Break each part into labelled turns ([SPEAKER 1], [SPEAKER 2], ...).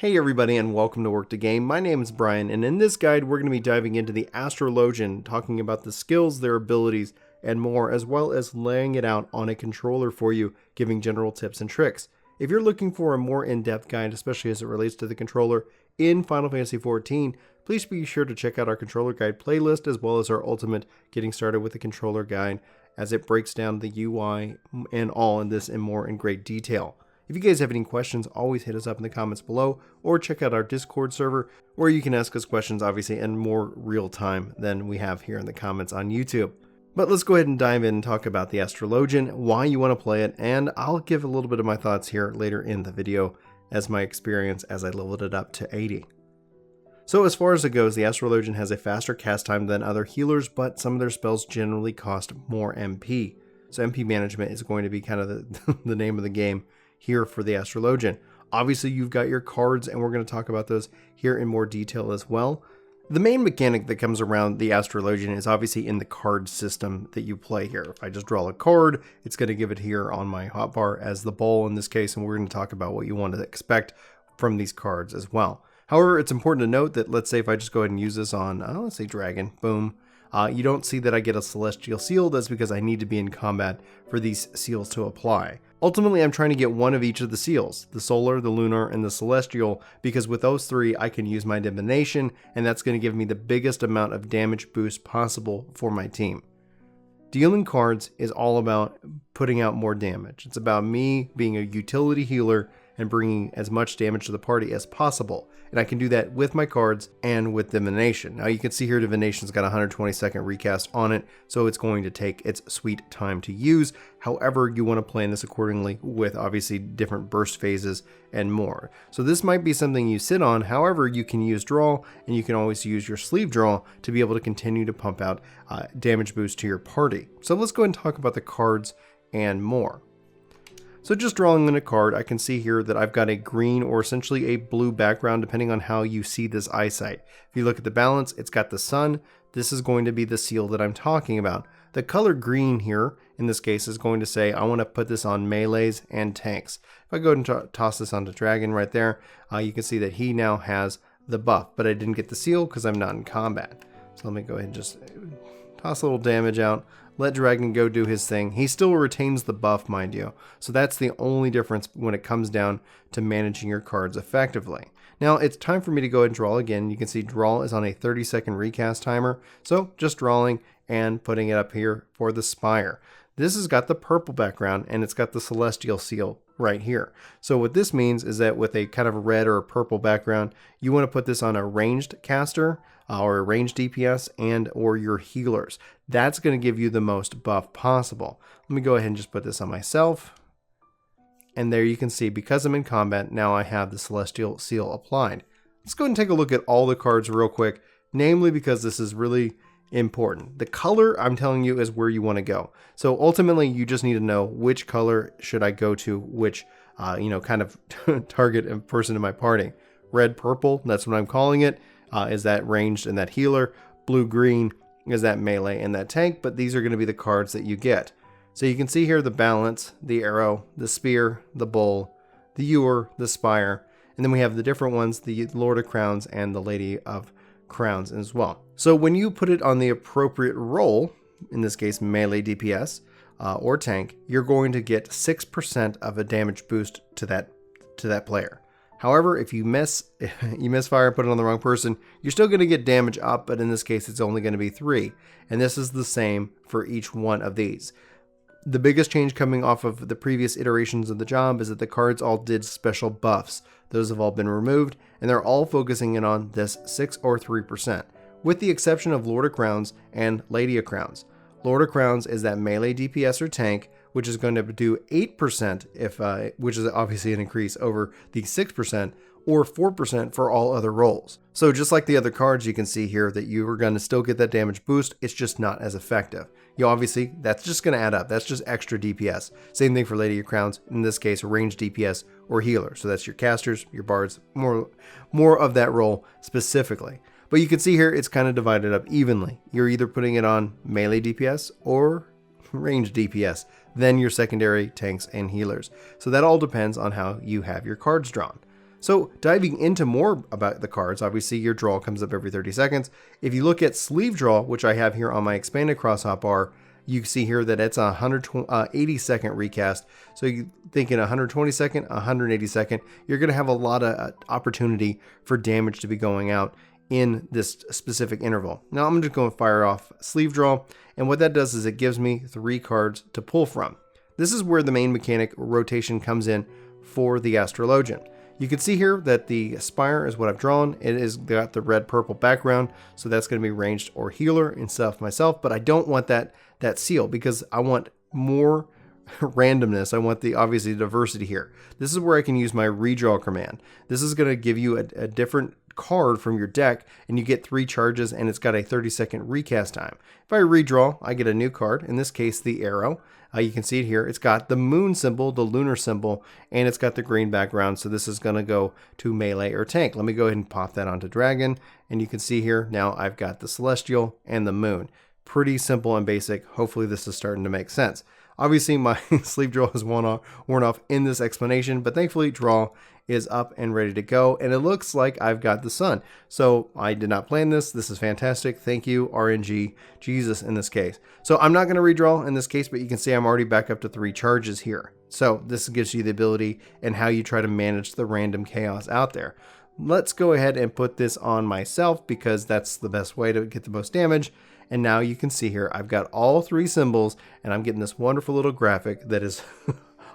[SPEAKER 1] Hey everybody and welcome to Work to Game. My name is Brian and in this guide we're going to be diving into the Astrologian, talking about the skills, their abilities, and more, as well as laying it out on a controller for you, giving general tips and tricks. If you're looking for a more in-depth guide, especially as it relates to the controller in Final Fantasy XIV, please be sure to check out our controller guide playlist as well as our ultimate getting started with the controller guide, as it breaks down the UI and all in this and more in great detail. If you guys have any questions, always hit us up in the comments below or check out our Discord server where you can ask us questions obviously in more real time than we have here in the comments on YouTube. But let's go ahead and dive in and talk about the Astrologian, why you want to play it, and I'll give a little bit of my thoughts here later in the video as my experience as I leveled it up to 80. So as far as it goes, the Astrologian has a faster cast time than other healers, but some of their spells generally cost more MP. So MP management is going to be kind of the name of the game here for the Astrologian. Obviously you've got your cards and we're going to talk about those here in more detail as well. The main mechanic that comes around the Astrologian is obviously in the card system that you play here. If I just draw a card, it's going to give it here on my hotbar as the bowl in this case, and we're going to talk about what you want to expect from these cards as well. However, it's important to note that let's say if I just go ahead and use this on, let's say dragon, boom. You don't see that I get a celestial seal. That's because I need to be in combat for these seals to apply. Ultimately, I'm trying to get one of each of the seals, the solar, the lunar, and the celestial, because with those three, I can use my divination, and that's going to give me the biggest amount of damage boost possible for my team. Dealing cards is all about putting out more damage. It's about me being a utility healer and bringing as much damage to the party as possible. And I can do that with my cards and with divination. Now you can see here divination's got a 120-second recast on it, so it's going to take its sweet time to use. However, you want to plan this accordingly with obviously different burst phases and more. So this might be something you sit on. However, you can use draw, and you can always use your sleeve draw to be able to continue to pump out damage boost to your party. So let's go ahead and talk about the cards and more. So just drawing in a card, I can see here that I've got a green or essentially a blue background depending on how you see this eyesight. If you look at the balance, it's got the sun. This is going to be the seal that I'm talking about. The color green here, in this case, is going to say I want to put this on melees and tanks. If I go ahead and toss this onto dragon right there, you can see that he now has the buff, but I didn't get the seal because I'm not in combat. So let me go ahead and just toss a little damage out. Let dragon go do his thing. He still retains the buff, mind you. So that's the only difference when it comes down to managing your cards effectively. Now it's time for me to go ahead and draw again. You can see draw is on a 30-second recast timer. So just drawing and putting it up here for the spire. This has got the purple background and it's got the celestial seal right here. So what this means is that with a kind of a red or a purple background, you want to put this on a ranged caster or a ranged DPS and or your healers. That's going to give you the most buff possible. Let me go ahead and just put this on myself. And there you can see, because I'm in combat, now I have the celestial seal applied. Let's go ahead and take a look at all the cards real quick, namely because this is really important. The color, I'm telling you, is where you want to go. So ultimately, you just need to know which color should I go to, which, kind of target person in my party. Red, purple, that's what I'm calling it, is that ranged and that healer. Blue, green is that melee and that tank, but these are going to be the cards that you get. So you can see here the balance, the arrow, the spear, the bull, the ewer, the spire, and then we have the different ones, the Lord of Crowns and the Lady of Crowns as well. So when you put it on the appropriate role, in this case melee DPS or tank, you're going to get 6% of a damage boost to that player. However, if you misfire and put it on the wrong person, you're still going to get damage up, but in this case it's only going to be 3. And this is the same for each one of these. The biggest change coming off of the previous iterations of the job is that the cards all did special buffs. Those have all been removed, and they're all focusing in on this 6 or 3%, with the exception of Lord of Crowns and Lady of Crowns. Lord of Crowns is that melee DPS or tank, which is going to do 8% which is obviously an increase over the 6%, or 4% for all other roles. So just like the other cards, you can see here that you are going to still get that damage boost. It's just not as effective. Obviously, that's just going to add up. That's just extra DPS. Same thing for Lady of Crowns. In this case, ranged DPS or healer. So that's your casters, your bards, more of that role specifically. But you can see here, it's kind of divided up evenly. You're either putting it on melee DPS or ranged DPS, then your secondary tanks and healers. So that all depends on how you have your cards drawn. So diving into more about the cards, obviously your draw comes up every 30 seconds. If you look at sleeve draw, which I have here on my expanded cross hotbar, you see here that it's a 180 second recast. So you think in 120 second, 180 second, you're going to have a lot of opportunity for damage to be going out in this specific interval. Now I'm just going to fire off sleeve draw. And what that does is it gives me 3 cards to pull from. This is where the main mechanic rotation comes in for the Astrologian. You can see here that the Spire is what I've drawn. It has got the red-purple background, so that's going to be ranged or healer instead of myself, but I don't want that seal because I want more randomness. I want the obviously diversity here. This is where I can use my redraw command. This is going to give you a different card from your deck, and you get 3 charges, and it's got a 30-second recast time. If I redraw, I get a new card, in this case the arrow. You can see it here. It's got the moon symbol, the lunar symbol, and it's got the green background, so this is going to go to melee or tank. Let me go ahead and pop that onto dragon, and you can see here now I've got the celestial and the moon. Pretty simple and basic. Hopefully this is starting to make sense. Obviously my sleeve draw is worn off in this explanation, but thankfully draw is up and ready to go, and it looks like I've got the sun. So I did not plan this. This is fantastic. Thank you, RNG, Jesus in this case. So I'm not going to redraw in this case, but you can see I'm already back up to 3 charges here. So this gives you the ability and how you try to manage the random chaos out there. Let's go ahead and put this on myself because that's the best way to get the most damage. And now you can see here, I've got all 3 symbols, and I'm getting this wonderful little graphic that is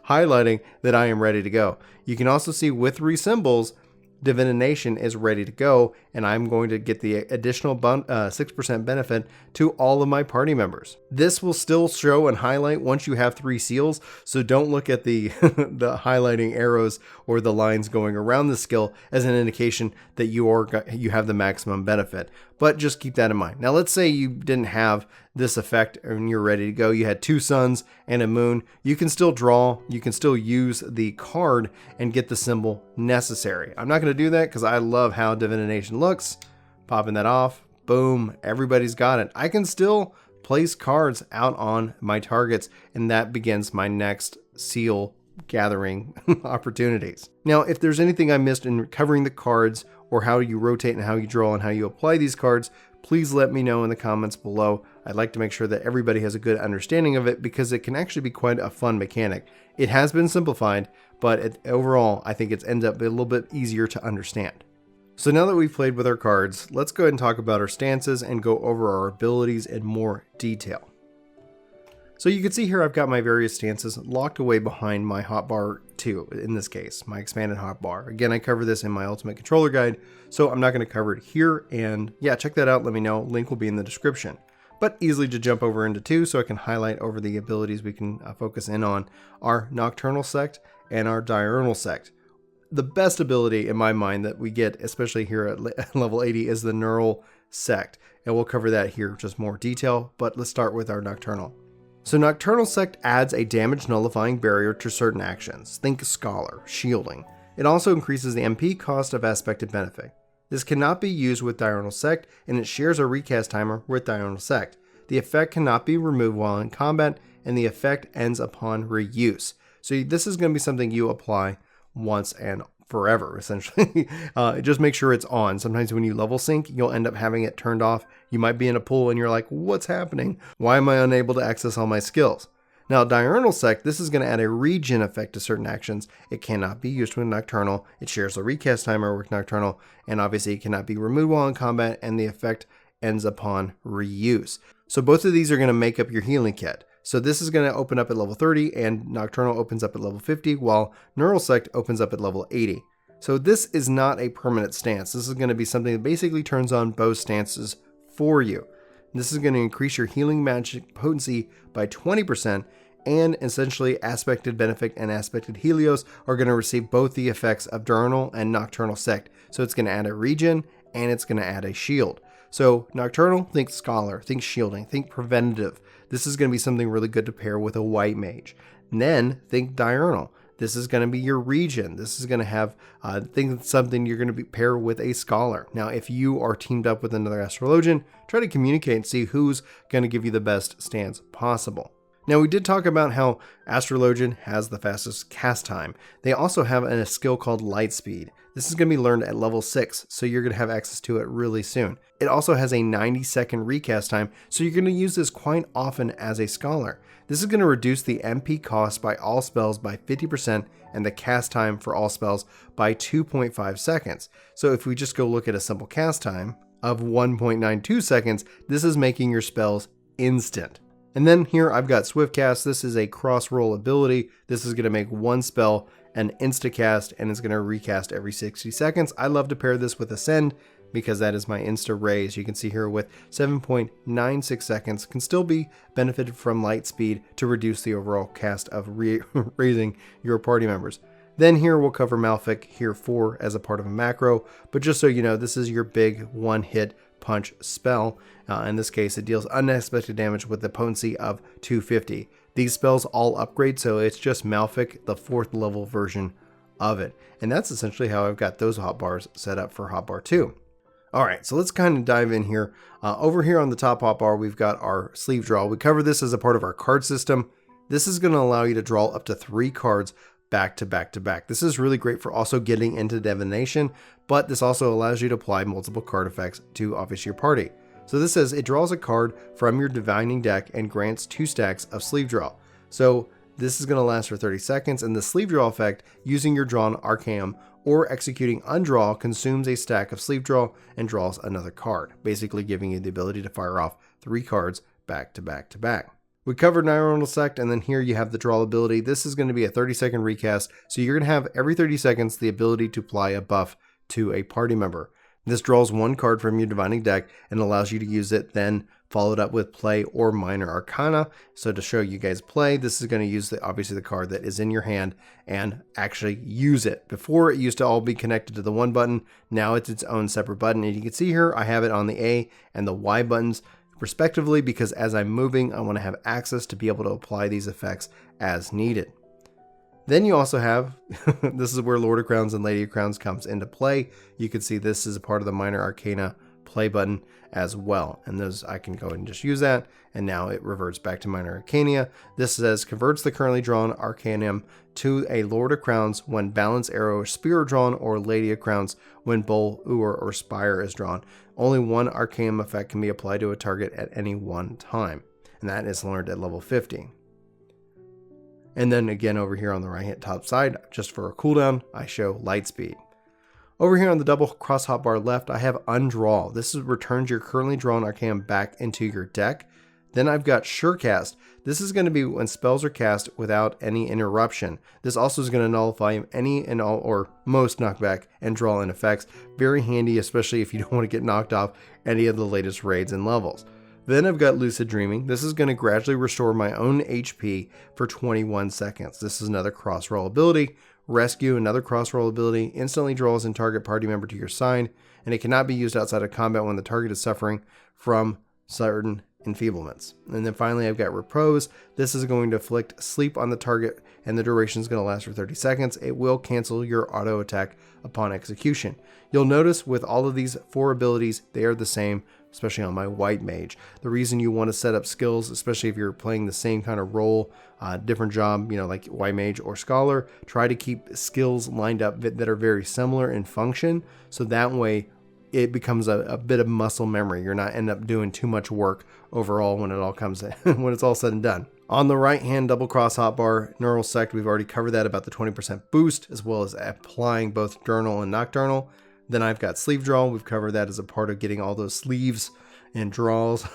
[SPEAKER 1] highlighting that I am ready to go. You can also see with 3 symbols, Divination is ready to go, and I'm going to get the additional 6% benefit to all of my party members. This will still show and highlight once you have 3 seals, so don't look at the the highlighting arrows or the lines going around the skill as an indication that you have the maximum benefit. But just keep that in mind. Now let's say you didn't have this effect and you're ready to go. You had 2 suns and a moon. You can still draw. You can still use the card and get the symbol necessary. I'm not going to do that because I love how Divination looks. Popping that off. Boom. Everybody's got it. I can still place cards out on my targets, and that begins my next seal gathering opportunities. Now, if there's anything I missed in covering the cards or how you rotate and how you draw and how you apply these cards, please let me know in the comments below. I'd like to make sure that everybody has a good understanding of it because it can actually be quite a fun mechanic. It has been simplified, but overall, I think it ends up a little bit easier to understand. So now that we've played with our cards, let's go ahead and talk about our stances and go over our abilities in more detail. So you can see here I've got my various stances locked away behind my hotbar 2, in this case, my expanded hotbar. Again, I cover this in my Ultimate Controller Guide, so I'm not going to cover it here, and yeah, check that out, let me know, link will be in the description. But easily to jump over into 2 so I can highlight over the abilities we can focus in on our Nocturnal Sect and our Diurnal Sect. The best ability in my mind that we get, especially here at level 80, is the Neural Sect, and we'll cover that here in just more detail, but let's start with our Nocturnal. So Nocturnal Sect adds a damage nullifying barrier to certain actions. Think Scholar, shielding. It also increases the MP cost of Aspected Benefit. This cannot be used with Diurnal Sect, and it shares a recast timer with Diurnal Sect. The effect cannot be removed while in combat, and the effect ends upon reuse. So this is going to be something you apply once and forever, essentially. Just make sure it's on. Sometimes when you level sync, you'll end up having it turned off. You might be in a pool and you're like, what's happening? Why am I unable to access all my skills? Now, Diurnal Sect, this is going to add a regen effect to certain actions. It cannot be used with Nocturnal. It shares a recast timer with Nocturnal, and obviously it cannot be removed while in combat, and the effect ends upon reuse. So both of these are going to make up your healing kit. So this is going to open up at level 30, and Nocturnal opens up at level 50, while Neural Sect opens up at level 80. So this is not a permanent stance. This is going to be something that basically turns on both stances for you. This is going to increase your healing magic potency by 20%, and essentially Aspected Benefit and Aspected Helios are going to receive both the effects of Diurnal and Nocturnal Sect. So it's going to add a regen, and it's going to add a shield. So Nocturnal, think Scholar, think shielding, think preventative. This is going to be something really good to pair with a white mage. And then think Diurnal. This is going to be your regen. This is going to have think something you're going to pair with a Scholar. Now, if you are teamed up with another Astrologian, try to communicate and see who's going to give you the best stance possible. Now, we did talk about how Astrologian has the fastest cast time. They also have a skill called Lightspeed. This is going to be learned at level 6, so you're going to have access to it really soon. It also has a 90-second recast time, so you're going to use this quite often as a scholar. This is going to reduce the MP cost by all spells by 50% and the cast time for all spells by 2.5 seconds. So if we just go look at a simple cast time of 1.92 seconds, this is making your spells instant. And then here I've got Swift Cast. This is a cross roll ability. This is going to make one spell an insta cast, and it's going to recast every 60 seconds. I love to pair this with Ascend because that is my insta raise. You can see here with 7.96 seconds can still be benefited from Lightspeed to reduce the overall cast of raising your party members. Then here we'll cover Malefic here 4 as a part of a macro, but just so you know, this is your big one-hit punch spell. In this case, it deals unexpected damage with the potency of 250. These spells all upgrade, so it's just Malefic, the 4th level version of it. And that's essentially how I've got those hotbars set up for hotbar 2. Alright, so let's kind of dive in here. Over here on the top hotbar, we've got our sleeve draw. We cover this as a part of our card system. This is going to allow you to draw up to 3 cards back to back to back. This is really great for also getting into divination, but this also allows you to apply multiple card effects to obviously your party. So this says it draws a card from your divining deck and grants 2 stacks of sleeve draw. So this is going to last for 30 seconds, and the sleeve draw effect, using your drawn Arcanum or executing undraw, consumes a stack of sleeve draw and draws another card, basically giving you the ability to fire off 3 cards back to back to back. We covered Nirondal Sect, and then here you have the draw ability. This is going to be a 30-second recast, so you're going to have every 30 seconds the ability to apply a buff to a party member. This draws 1 card from your divining deck and allows you to use it, then followed up with play or minor arcana. So to show you guys play, this is going to use obviously the card that is in your hand and actually use it. Before, it used to all be connected to the 1 button. Now it's its own separate button, and you can see here I have it on the A and the Y buttons respectively, because as I'm moving, I want to have access to be able to apply these effects as needed. Then you also have, this is where Lord of Crowns and Lady of Crowns comes into play. You can see this is a part of the Minor Arcana play button as well. And those, I can go ahead and just use that. And now it reverts back to Minor Arcana. This says, converts the currently drawn Arcanum to a Lord of Crowns when Balance, Arrow, or Spear are drawn, or Lady of Crowns when Bowl, Ur, or Spire is drawn. Only 1 Arcanum effect can be applied to a target at any one time. And that is learned at level 50. And then again over here on the right hand top side, just for a cooldown, I show Lightspeed. Over here on the double cross hotbar left, I have Undraw. This returns your currently drawn Arcanum back into your deck. Then I've got Surecast. This is going to be when spells are cast without any interruption. This also is going to nullify any and all or most knockback and draw in effects. Very handy, especially if you don't want to get knocked off any of the latest raids and levels. Then I've got Lucid Dreaming. This is going to gradually restore my own HP for 21 seconds. This is another cross roll ability. Rescue, another cross roll ability, instantly draws in target party member to your side, and it cannot be used outside of combat when the target is suffering from certain enfeeblements. And then finally I've got Repose. This is going to inflict sleep on the target, and the duration is going to last for 30 seconds. It will cancel your auto attack upon execution. You'll notice with all of these 4 abilities, they are the same, especially on my White Mage. The reason you want to set up skills, especially if you're playing the same kind of role, different job, like White Mage or Scholar, try to keep skills lined up that are very similar in function, so that way it becomes a bit of muscle memory. You're not end up doing too much work overall when it all comes in, when it's all said and done. On the right hand double cross hotbar, Neural Sect, we've already covered that, about the 20% boost, as well as applying both diurnal and nocturnal. Then I've got Sleeve Draw. We've covered that as a part of getting all those sleeves and draws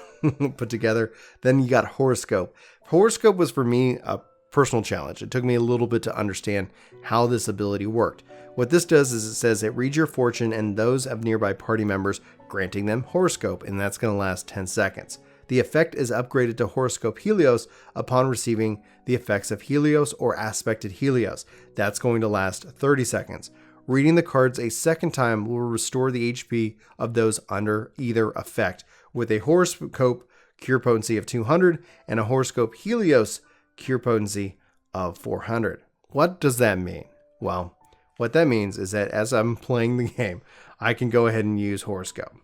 [SPEAKER 1] put together. Then you got Horoscope. Horoscope was for me a personal challenge. It took me a little bit to understand how this ability worked. What this does is it says it reads your fortune and those of nearby party members, granting them Horoscope, and that's going to last 10 seconds. The effect is upgraded to Horoscope Helios upon receiving the effects of Helios or Aspected Helios. That's going to last 30 seconds. Reading the cards a second time will restore the HP of those under either effect, with a Horoscope Cure Potency of 200 and a Horoscope Helios Cure Potency of 400. What does that mean? Well, what that means is that as I'm playing the game, I can go ahead and use Horoscope.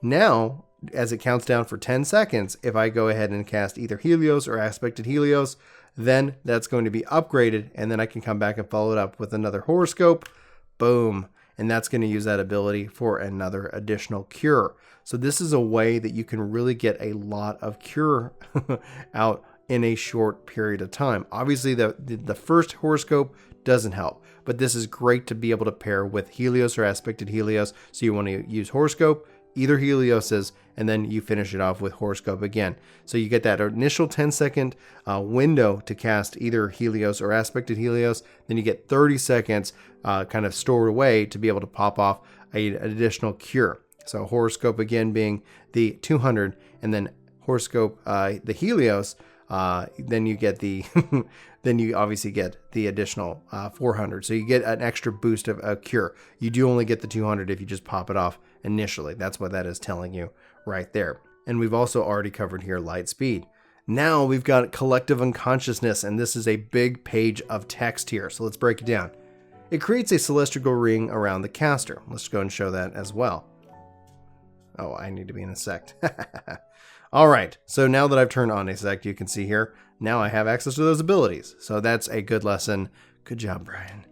[SPEAKER 1] Now, as it counts down for 10 seconds, if I go ahead and cast either Helios or Aspected Helios, then that's going to be upgraded, and then I can come back and follow it up with another Horoscope. Boom. And that's going to use that ability for another additional cure. So this is a way that you can really get a lot of cure out in a short period of time. Obviously, the first Horoscope doesn't help, but this is great to be able to pair with Helios or Aspected Helios. So you want to use Horoscope, either Helios's, and then you finish it off with Horoscope again. So you get that initial 10-second window to cast either Helios or Aspected Helios. Then you get 30 seconds kind of stored away to be able to pop off an additional cure. So Horoscope again being the 200, and then Horoscope the Helios. Then you get the then you obviously get the additional 400. So you get an extra boost of a cure. You do only get the 200 if you just pop it off initially. That's what that is telling you right there. And we've also already covered here Lightspeed. Now we've got Collective Unconsciousness, and this is a big page of text here. So let's break it down. It creates a celestial ring around the caster. Let's go and show that as well. Oh, I need to be in a sect. All right, so now that I've turned on a sect, you can see here, now I have access to those abilities. So that's a good lesson. Good job, Brian.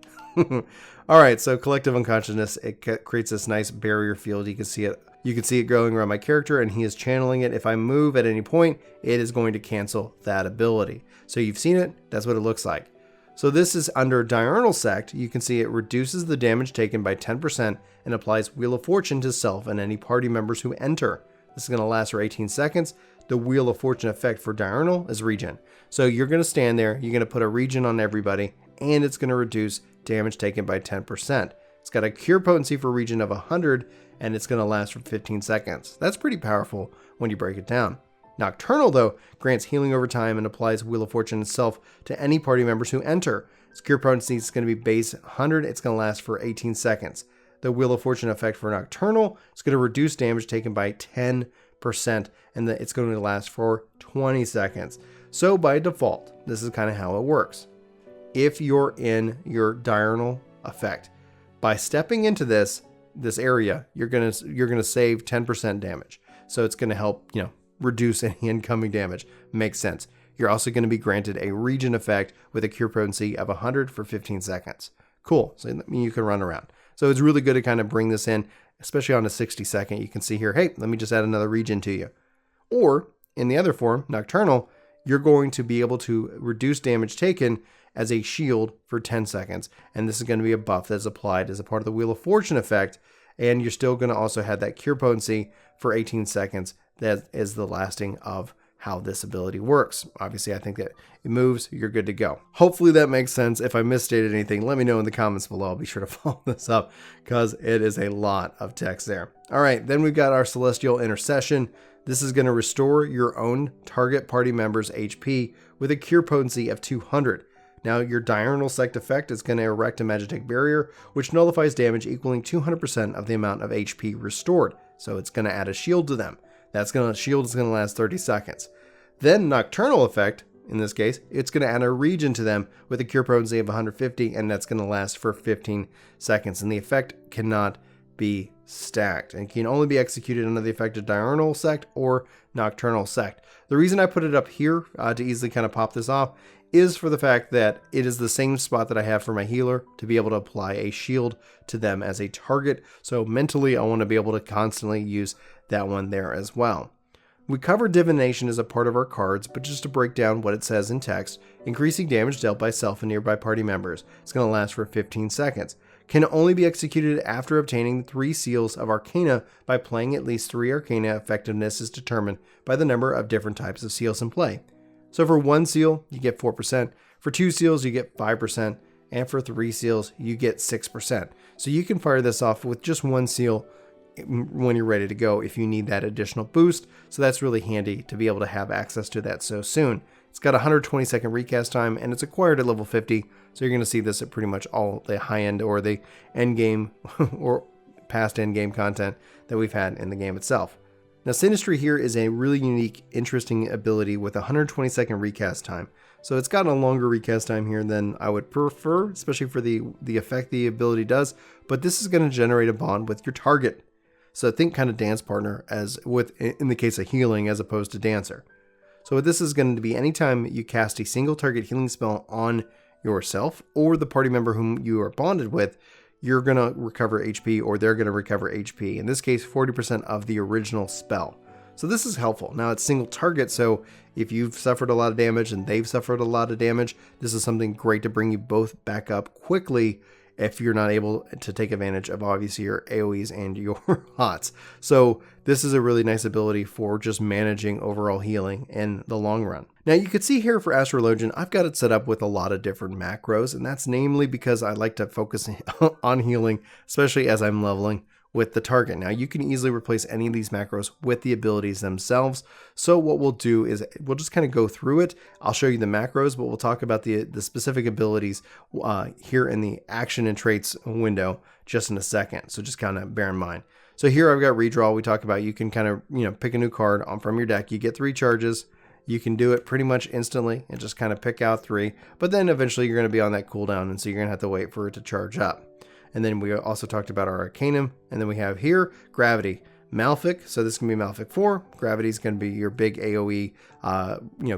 [SPEAKER 1] All right, so Collective Unconsciousness, it creates this nice barrier field. You can see it. You can see it going around my character, and he is channeling it. If I move at any point, it is going to cancel that ability. So you've seen it. That's what it looks like. So this is under Diurnal Sect. You can see it reduces the damage taken by 10% and applies Wheel of Fortune to self and any party members who enter. This is going to last for 18 seconds. The Wheel of Fortune effect for Diurnal is regen. So you're going to stand there, you're going to put a regen on everybody, and it's going to reduce damage taken by 10%. It's got a cure potency for regen of 100, and it's going to last for 15 seconds. That's pretty powerful when you break it down. Nocturnal, though, grants healing over time and applies Wheel of Fortune itself to any party members who enter. Its cure potency is going to be base 100. It's going to last for 18 seconds. The Wheel of Fortune effect for Nocturnal is going to reduce damage taken by 10%, and it's going to last for 20 seconds. So by default, this is kind of how it works. If you're in your Diurnal effect, by stepping into this area, you're going to save 10% damage. So it's going to help, reduce any incoming damage. Makes sense. You're also going to be granted a regen effect with a cure potency of 100 for 15 seconds. Cool. So you can run around. So it's really good to kind of bring this in, especially on a 60-second. You can see here, hey, let me just add another regen to you. Or in the other form, Nocturnal, you're going to be able to reduce damage taken as a shield for 10 seconds. And this is going to be a buff that's applied as a part of the Wheel of Fortune effect. And you're still going to also have that cure potency for 18 seconds. That is the lasting of how this ability works. Obviously, I think that it moves, you're good to go. Hopefully that makes sense. If I misstated anything, let me know in the comments below. I'll be sure to follow this up because it is a lot of text there. All right, then we've got our Celestial Intercession. This is going to restore your own target party member's HP with a cure potency of 200. Now, your Diurnal Sect effect is going to erect a Magitek barrier, which nullifies damage equaling 200% of the amount of HP restored. So it's going to add a shield to them. Shield is going to last 30 seconds. Then Nocturnal effect, in this case, it's going to add a regen to them with a cure potency of 150, and that's going to last for 15 seconds. And the effect cannot be stacked and can only be executed under the effect of Diurnal Sect or Nocturnal Sect. The reason I put it up here to easily kind of pop this off is for the fact that it is the same spot that I have for my healer to be able to apply a shield to them as a target. So mentally, I want to be able to constantly use that one there as well. We cover Divination as a part of our cards, but just to break down what it says in text, increasing damage dealt by self and nearby party members. It's going to last for 15 seconds. Can only be executed after obtaining 3 seals of Arcana by playing at least 3 Arcana. Effectiveness is determined by the number of different types of seals in play. So for 1 seal, you get 4%. For 2 seals, you get 5%. And for 3 seals, you get 6%. So you can fire this off with just 1 seal when you're ready to go if you need that additional boost. So that's really handy to be able to have access to that so soon. It's got a 120-second recast time, and it's acquired at level 50. So you're going to see this at pretty much all the high-end or the end game or past end game content that we've had in the game itself. Now, Synastry here is a really unique, interesting ability with a 120-second recast time. So it's got a longer recast time here than I would prefer, especially for the effect the ability does. But this is going to generate a bond with your target. So think kind of dance partner as with in the case of healing as opposed to dancer. So what this is going to be anytime you cast a single target healing spell on yourself or the party member whom you are bonded with, you're going to recover HP or they're going to recover HP. In this case, 40% of the original spell. So this is helpful. Now it's single target, so if you've suffered a lot of damage and they've suffered a lot of damage, this is something great to bring you both back up quickly if you're not able to take advantage of obviously your AoEs and your HOTS. So this is a really nice ability for just managing overall healing in the long run. Now you can see here for Astrologian, I've got it set up with a lot of different macros, and that's namely because I like to focus on healing, especially as I'm leveling with the target. Now you can easily replace any of these macros with the abilities themselves. So what we'll do is we'll just kind of go through it. I'll show you the macros, but we'll talk about the specific abilities here in the action and traits window just in a second. So just kind of bear in mind. So here I've got redraw. We talked about you can kind of, pick a new card from your deck. You get 3 charges. You can do it pretty much instantly and just kind of pick out 3, but then eventually you're going to be on that cooldown, and so you're going to have to wait for it to charge up. And then we also talked about our Arcanum, and then we have here Gravity, Malefic. So this can be Malefic 4. Gravity is going to be your big AoE,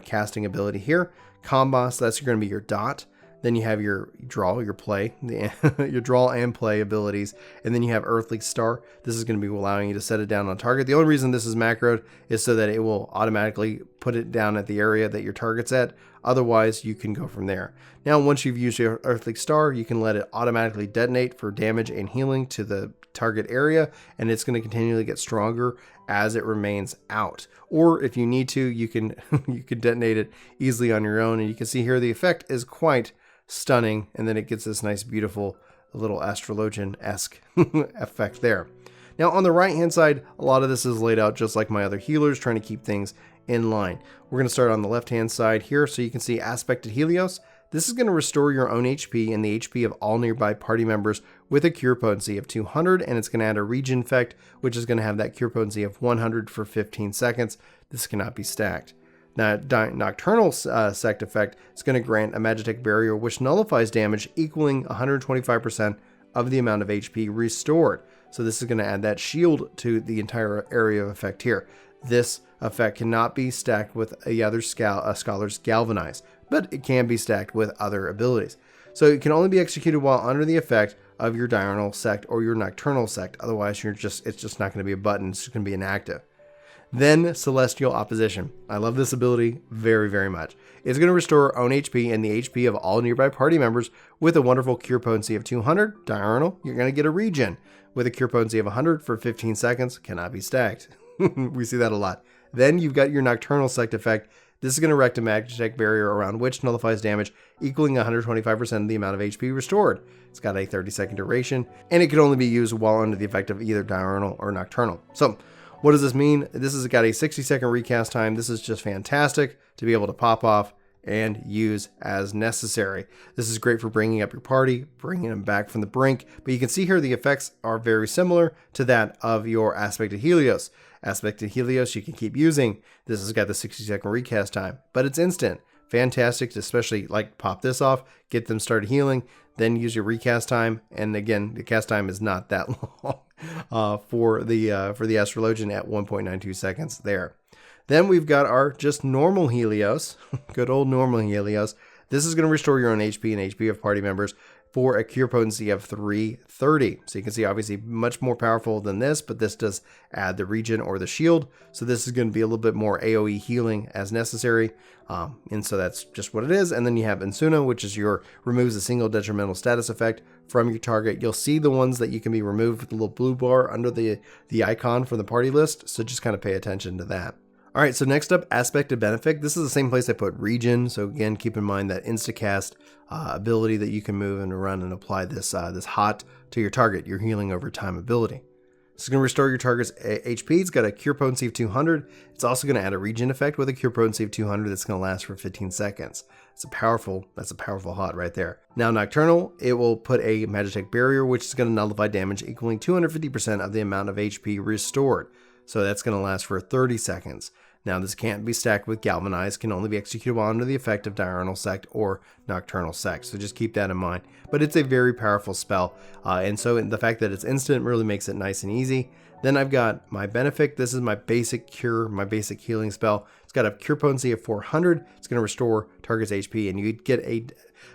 [SPEAKER 1] casting ability here. Combo, so that's going to be your dot. Then you have your draw, your play, your draw and play abilities. And then you have Earthly Star. This is going to be allowing you to set it down on target. The only reason this is macroed is so that it will automatically put it down at the area that your target's at. Otherwise, you can go from there. Now, once you've used your Earthly Star, you can let it automatically detonate for damage and healing to the target area, and it's going to continually get stronger as it remains out. Or if you need to, you can you can detonate it easily on your own, and you can see here the effect is quite stunning, and then it gets this nice, beautiful little Astrologian-esque effect there. Now, on the right-hand side, a lot of this is laid out just like my other healers, trying to keep things in line. We're going to start on the left-hand side here, so you can see Aspected Helios. This is going to restore your own HP and the HP of all nearby party members with a cure potency of 200, and it's going to add a regen effect, which is going to have that cure potency of 100 for 15 seconds. This cannot be stacked. Now, Nocturnal Sect effect is going to grant a Magitek Barrier which nullifies damage equaling 125% of the amount of HP restored. So this is going to add that shield to the entire area of effect here. This effect cannot be stacked with the other Scholar's Galvanize, but it can be stacked with other abilities. So it can only be executed while under the effect of your Diurnal Sect or your Nocturnal Sect. Otherwise, it's just not going to be a button. It's just going to be inactive. Then Celestial Opposition. I love this ability very, very much. It's going to restore own HP and the HP of all nearby party members with a wonderful cure potency of 200. Diurnal, you're going to get a regen with a cure potency of 100 for 15 seconds. Cannot be stacked. We see that a lot. Then you've got your Nocturnal Sect effect. This is going to erect a Magitek Barrier around which nullifies damage equaling 125% of the amount of HP restored. It's got a 30-second duration, and it can only be used while under the effect of either Diurnal or Nocturnal. So what does this mean? This has got a 60-second recast time. This is just fantastic to be able to pop off and use as necessary. This is great for bringing up your party, bringing them back from the brink, but you can see here the effects are very similar to that of your Aspected Helios. Aspected Helios you can keep using. This has got the 60-second recast time, but it's instant. Fantastic to especially pop this off, get them started healing, then use your recast time. And again, the cast time is not that long for the Astrologian at 1.92 seconds there. Then we've got our just normal Helios, good old normal Helios. This is going to restore your own HP and HP of party members for a cure potency of 330. So you can see obviously much more powerful than this, but this does add the regen or the shield. So this is going to be a little bit more AoE healing as necessary. And so that's just what it is. And then you have Insuna, which is your removes a single detrimental status effect from your target. You'll see the ones that you can be removed with the little blue bar under the icon from the party list. So just kind of pay attention to that. All right, so next up, Aspected Benefic. This is the same place I put Regen. So again, keep in mind that Instacast ability that you can move and run and apply this hot to your target, your healing over time ability. It's going to restore your target's HP. It's got a cure potency of 200. It's also going to add a regen effect with a cure potency of 200 that's going to last for 15 seconds. That's a powerful hot right there. Now Nocturnal, it will put a Magitek Barrier, which is going to nullify damage equaling 250% of the amount of HP restored. So that's going to last for 30 seconds. Now this can't be stacked with Galvanize, can only be executed while under the effect of Diurnal Sect or Nocturnal Sect, so just keep that in mind. But it's a very powerful spell, and so the fact that it's instant really makes it nice and easy. Then I've got my Benefic. This is my basic cure, my basic healing spell. It's got a cure potency of 400. It's going to restore target's HP, and you get a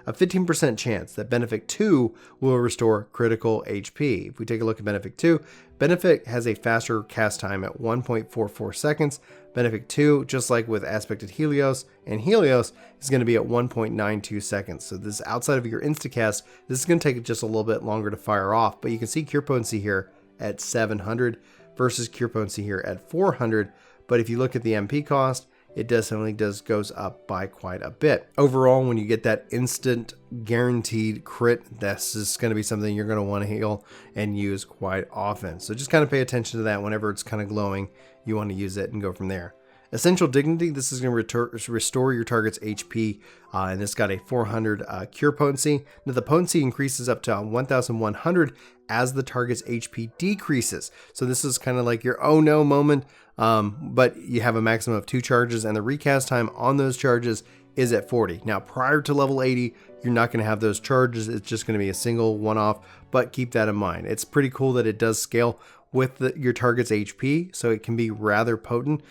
[SPEAKER 1] 15% chance that Benefic 2 will restore critical HP. If we take a look at Benefic 2, Benefic has a faster cast time at 1.44 seconds. Benefic 2, just like with Aspected Helios, and Helios is going to be at 1.92 seconds. So this outside of your instacast, this is going to take just a little bit longer to fire off, but you can see cure potency here at 700 versus cure potency here at 400. But if you look at the MP cost, it definitely goes up by quite a bit. Overall, when you get that instant guaranteed crit, this is going to be something you're going to want to heal and use quite often. So just kind of pay attention to that. Whenever it's kind of glowing, you want to use it and go from there. Essential Dignity, this is going to restore your target's HP, and it's got a 400 cure potency. Now the potency increases up to 1100 as the target's HP decreases. So this is kind of like your oh no moment, but you have a maximum of 2 charges, and the recast time on those charges is at 40. Now prior to level 80, you're not going to have those charges. It's just going to be a single one-off, but keep that in mind. It's pretty cool that it does scale with your target's HP, so it can be rather potent,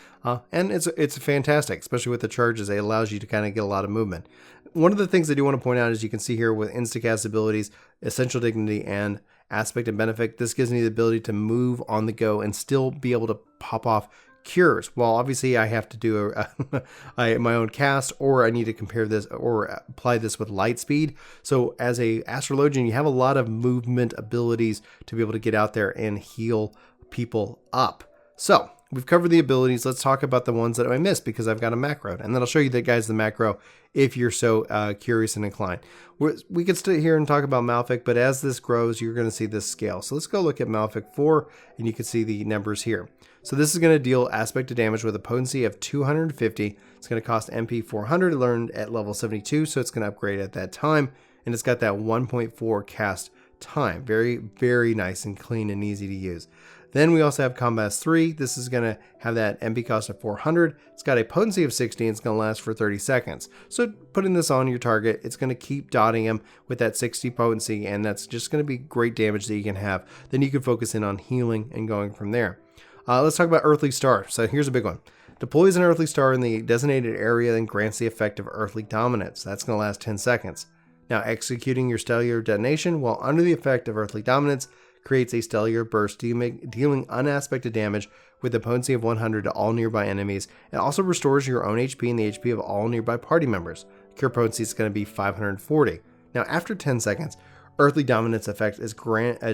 [SPEAKER 1] and it's fantastic, especially with the charges. It allows you to kind of get a lot of movement. One of the things I do want to point out is you can see here with instacast abilities, Essential Dignity and Aspect and Benefic, this gives me the ability to move on the go and still be able to pop off cures. Well, obviously I have to do my own cast, or I need to compare this or apply this with Lightspeed. So as a Astrologian, you have a lot of movement abilities to be able to get out there and heal people up. So we've covered the abilities. Let's talk about the ones that I missed, because I've got a macro, and then I'll show you the macro if you're so curious and inclined. We could sit here and talk about Malefic, but as this grows, you're going to see this scale. So let's go look at Malefic 4, and you can see the numbers here. So this is going to deal aspect of damage with a potency of 250. It's going to cost MP 400, learned at level 72, so it's going to upgrade at that time, and it's got that 1.4 cast time. Very, very nice and clean and easy to use. Then we also have Combat 3. This is going to have that MP cost of 400. It's got a potency of 60, and it's going to last for 30 seconds. So putting this on your target, it's going to keep dotting him with that 60 potency, and that's just going to be great damage that you can have. Then you can focus in on healing and going from there. Let's talk about Earthly Star. So here's a big one. Deploys an Earthly Star in the designated area and grants the effect of Earthly Dominance. That's going to last 10 seconds. Now, executing your stellar detonation while under the effect of Earthly Dominance creates a stellar burst, dealing unaspected damage with a potency of 100 to all nearby enemies. It also restores your own HP and the HP of all nearby party members. Cure potency is going to be 540. Now, after 10 seconds, Earthly Dominance effect is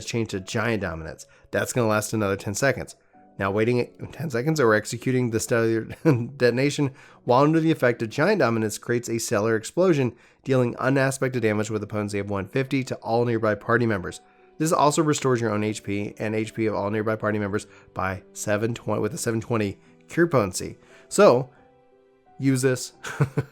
[SPEAKER 1] changed to Giant Dominance. That's going to last another 10 seconds. Now, waiting 10 seconds or executing the stellar detonation while under the effect of Giant Dominance creates a stellar explosion, dealing unaspected damage with a potency of 150 to all nearby party members. This also restores your own HP and HP of all nearby party members by 720 with a 720 cure potency. So use this.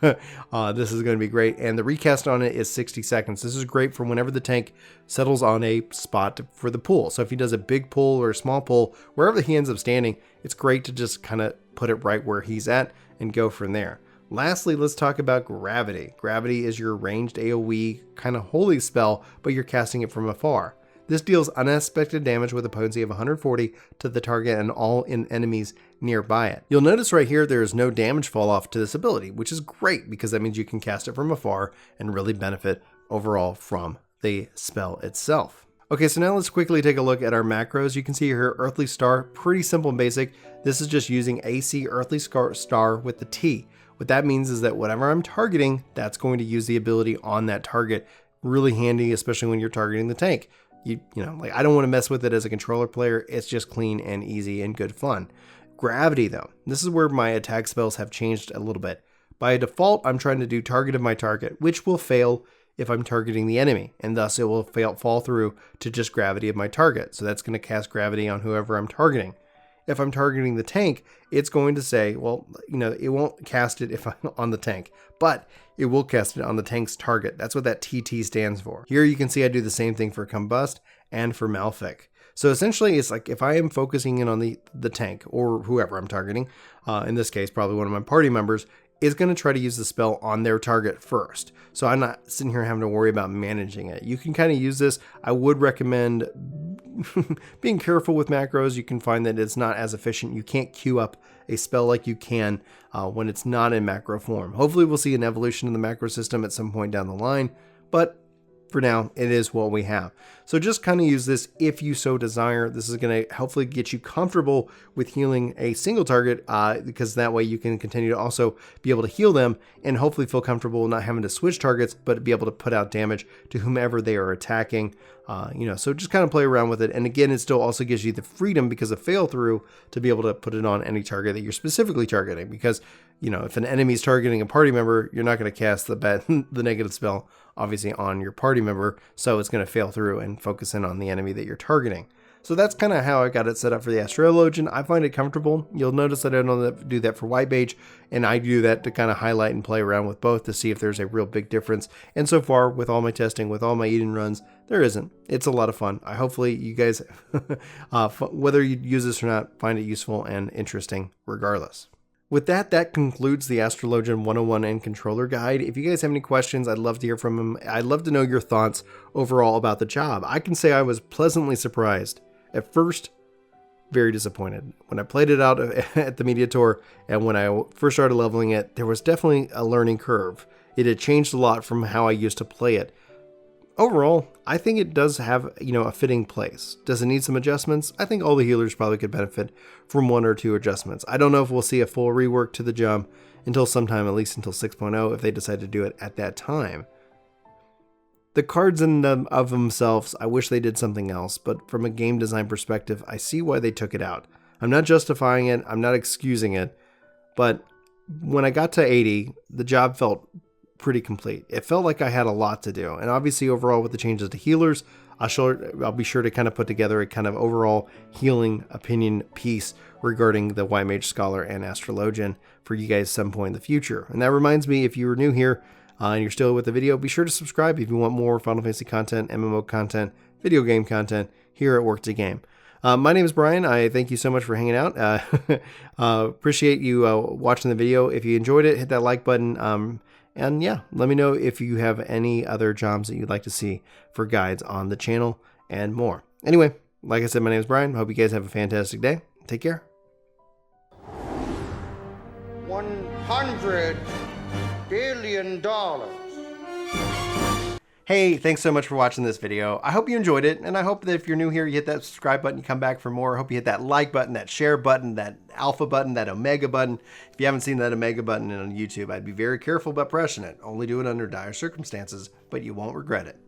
[SPEAKER 1] This is going to be great. And the recast on it is 60 seconds. This is great for whenever the tank settles on a spot for the pool. So if he does a big pull or a small pull, wherever he ends up standing, it's great to just kind of put it right where he's at and go from there. Lastly, let's talk about Gravity. Gravity is your ranged AoE kind of holy spell, but you're casting it from afar. This deals unaspected damage with a potency of 140 to the target and all enemies nearby it. You'll notice right here there is no damage fall off to this ability, which is great because that means you can cast it from afar and really benefit overall from the spell itself. Okay, so now let's quickly take a look at our macros. You can see here Earthly Star, pretty simple and basic. This is just using AC Earthly Star with the T. What that means is that whatever I'm targeting, that's going to use the ability on that target. Really handy, especially when you're targeting the tank. You know, like I don't want to mess with it as a controller player. It's just clean and easy and good fun. Gravity though, this is where my attack spells have changed a little bit. By default, I'm trying to do target of my target, which will fail if I'm targeting the enemy, and thus it will fall through to just gravity of my target. So that's going to cast gravity on whoever I'm targeting. If I'm targeting the tank, it's going to say, well, you know, it won't cast it if I'm on the tank, but it will cast it on the tank's target. That's what that TT stands for. Here you can see I do the same thing for Combust and for Malefic. So essentially, it's like if I am focusing in on the tank or whoever I'm targeting, in this case, probably one of my party members, is going to try to use the spell on their target first. So I'm not sitting here having to worry about managing it. You can kind of use this. I would recommend being careful with macros. You can find that it's not as efficient. You can't queue up a spell like you can when it's not in macro form. Hopefully we'll see an evolution in the macro system at some point down the line, but for now, it is what we have. So just kind of use this if you so desire. This is going to hopefully get you comfortable with healing a single target, because that way you can continue to also be able to heal them and hopefully feel comfortable not having to switch targets, but be able to put out damage to whomever they are attacking. So just kind of play around with it. And again, it still also gives you the freedom because of fail through to be able to put it on any target that you're specifically targeting. Because, if an enemy's targeting a party member, you're not going to cast the negative spell obviously on your party member. So it's going to fail through and focus in on the enemy that you're targeting. So that's kind of how I got it set up for the Astrologian. I find it comfortable. You'll notice that I don't do that for White Mage, and I do that to kind of highlight and play around with both to see if there's a real big difference. And so far, with all my testing, with all my Eden runs, there isn't. It's a lot of fun. Hopefully you guys, whether you use this or not, find it useful and interesting regardless. With that concludes the Astrologian 101 and Controller Guide. If you guys have any questions, I'd love to hear from them. I'd love to know your thoughts overall about the job. I can say I was pleasantly surprised. At first, very disappointed. When I played it out at the media tour and when I first started leveling it, there was definitely a learning curve. It had changed a lot from how I used to play it. Overall, I think it does have, a fitting place. Does it need some adjustments? I think all the healers probably could benefit from 1 or 2 adjustments. I don't know if we'll see a full rework to the job until sometime, at least until 6.0, if they decide to do it at that time. The cards of themselves, I wish they did something else, but from a game design perspective, I see why they took it out. I'm not justifying it, I'm not excusing it, but when I got to 80, the job felt pretty complete. It felt like I had a lot to do, and obviously overall with the changes to healers, I'll be sure to kind of put together a kind of overall healing opinion piece regarding the White Mage Scholar and Astrologian for you guys some point in the future. And that reminds me, if you were new here, and you're still with the video, be sure to subscribe if you want more Final Fantasy content, MMO content, video game content here at Work to Game. My name is Brian. I thank you so much for hanging out. Appreciate you watching the video. If you enjoyed it, hit that like button. And yeah, let me know if you have any other jobs that you'd like to see for guides on the channel and more. Anyway, like I said, my name is Brian. Hope you guys have a fantastic day. Take care.
[SPEAKER 2] 100 billion dollars.
[SPEAKER 1] Hey, thanks so much for watching this video. I hope you enjoyed it, and I hope that if you're new here, you hit that subscribe button, you come back for more. I hope you hit that like button, that share button, that alpha button, that omega button. If you haven't seen that omega button on YouTube, I'd be very careful about pressing it. Only do it under dire circumstances, but you won't regret it.